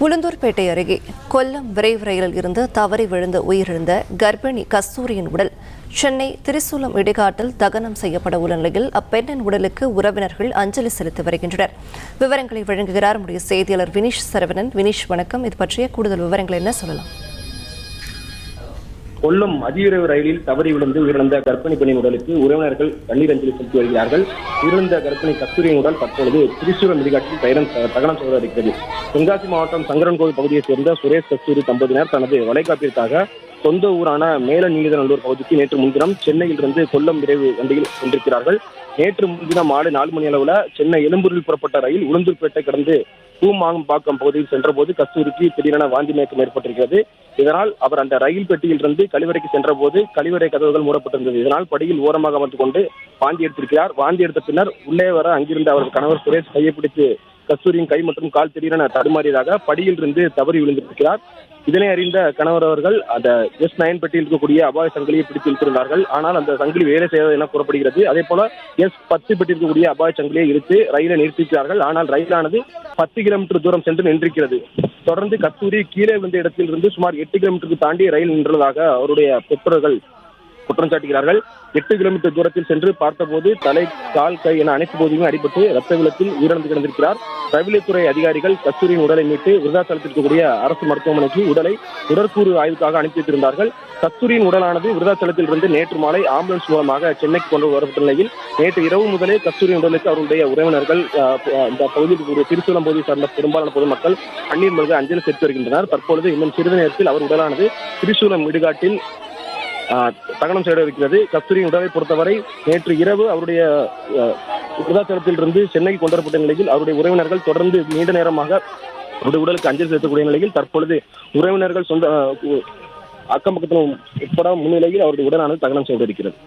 உளுந்தூர்பேட்டை அருகே கொல்லம் விரைவு ரயிலில் இருந்து தவறி விழுந்து உயிரிழந்த கர்ப்பிணி கஸ்தூரியின் உடல் சென்னை திரிசூலம் இடைக்காட்டில் தகனம் செய்யப்பட உள்ள நிலையில் அப்பெண்ணின் உடலுக்கு உறவினர்கள் அஞ்சலி செலுத்தி வருகின்றனர். விவரங்களை வழங்குகிறார் நம்முடைய செய்தியாளர் வினிஷ் சரவணன். வினிஷ், வணக்கம். இது பற்றிய கூடுதல் விவரங்கள் என்ன சொல்லலாம்? கொல்லம் அதிவிரைவு ரயிலில் தவறி விழுந்து உயிரிழந்த கர்ப்பிணி பெண்ணின் உடலுக்கு உறவினர்கள் கண்ணீர் அஞ்சலி செலுத்தி வருகிறார்கள். உயிரிழந்த கர்ப்பிணி கஸ்தூரியின் உடல் தற்பொழுது திரிசூலம் இடைக்காட்டில் தகனம் செய்ய இருக்கிறது. தென்காசி மாவட்டம் சங்கரன்கோவில் பகுதியைச் சேர்ந்த சுரேஷ் கஸ்தூரி தம்பதியினர் தனது வளைகாப்பிற்காக சொந்த ஊரான மேல நீலிதநல்லூர் பகுதிக்கு நேற்று முன்தினம் சென்னையிலிருந்து கொல்லம் விரைவு வண்டியில் சென்றிருக்கிறார்கள். நேற்று முன்தினம் மாலை 4 மணி அளவில் சென்னை எழும்பூரில் புறப்பட்ட ரயில் உளுந்தூர்பேட்டை கடந்து பூமாம்பாக்கம் பகுதியில் சென்றபோது கஸ்தூரிக்கு திடீரென வாந்தி மயக்கம் ஏற்பட்டிருக்கிறது. இதனால் அவர் அந்த ரயில் பெட்டியில் இருந்து கழிவறைக்கு சென்ற போது கழிவறை கதவுகள் மூடப்பட்டிருந்தது. இதனால் படியில் ஓரமாக அமர்ந்து கொண்டு வாந்தி எடுத்திருக்கிறார். வாந்தி எடுத்த பின்னர் உள்ளே வர அங்கிருந்த அவரது கணவர் சுரேஷ் கையை பிடித்து கஸ்தூரியின் கை மற்றும் கால் திடீரென தடுமாறியதாக படியில் இருந்து தவறி விழுந்திருக்கிறார். இதனை அறிந்த கணவர் அவர்கள் அந்த S9 பெட்டியில் இருக்கக்கூடிய அபாய சங்கிலியை பிடித்து இழுத்திருந்தார்கள். ஆனால் அந்த சங்கிலி வேலை செய்யாது என கூறப்படுகிறது. அதே போல S10 பெட்டி இருக்கக்கூடிய அபாய சங்கிலியை இழுத்து ரயிலை நிறுத்தியிருக்கிறார்கள். ஆனால் ரயிலானது 10 கிலோமீட்டர் தூரம் சென்று நின்றிருக்கிறது. தொடர்ந்து கஸ்தூரி கீழே விழுந்த இடத்தில் இருந்து சுமார் 8 கிலோமீட்டருக்கு தாண்டி ரயில் நின்றுள்ளதாக அவருடைய பெற்றோர்கள் குற்றம் சாட்டுகிறார்கள். 8 கிலோமீட்டர் தூரத்தில் சென்று பார்த்தபோது தலை, கால், கை என அனைத்து பகுதியுமே அடிபட்டு ரத்த வெள்ளத்தில் உயிரிழந்து கிடந்திருக்கிறார். ரயில்வேத்துறை அதிகாரிகள் கஸ்தூரியின் உடலை மீட்டு விருதாச்சலத்தில் இருக்கக்கூடிய அரசு மருத்துவமனைக்கு உடலை உடற்கூறு ஆய்வுக்காக அனுப்பி வைத்திருந்தார்கள். கஸ்தூரியின் உடலானது விருதாச்சலத்தில் இருந்து நேற்று மாலை ஆம்புலன்ஸ் மூலமாக சென்னைக்கு கொண்டு வரப்பட்ட நிலையில் நேற்று இரவு முதலே கஸ்தூரியின் உடலுக்கு அவருடைய உறவினர்கள் இந்த பகுதியில் இருக்கக்கூடிய திரிசூலம் பகுதியை சார்ந்த பெரும்பாலான பொதுமக்கள் கண்ணீர் மல்க அஞ்சலி செலுத்தி வருகின்றனர். தற்பொழுது இன்னும் சிறிது நேரத்தில் அவர் உடலானது திரிசூலம் இடுகாட்டில் தகனம் செய்ய இருக்கிறது. கஸ்தூரியின் உடலை பொறுத்தவரை நேற்று இரவு அவருடைய விருதாச்சலத்தில் இருந்து சென்னைக்கு கொண்டு வரப்பட்ட நிலையில் அவருடைய உறவினர்கள் தொடர்ந்து நீண்ட நேரமாக அவருடைய உடலுக்கு அஞ்சலி செலுத்தக்கூடிய நிலையில் தற்பொழுது உறவினர்கள் சொந்த அக்கம் பக்கத்திலும் உட்பட முன்னிலையில் அவருடைய உடலானது தகனம் செய்திருக்கிறது.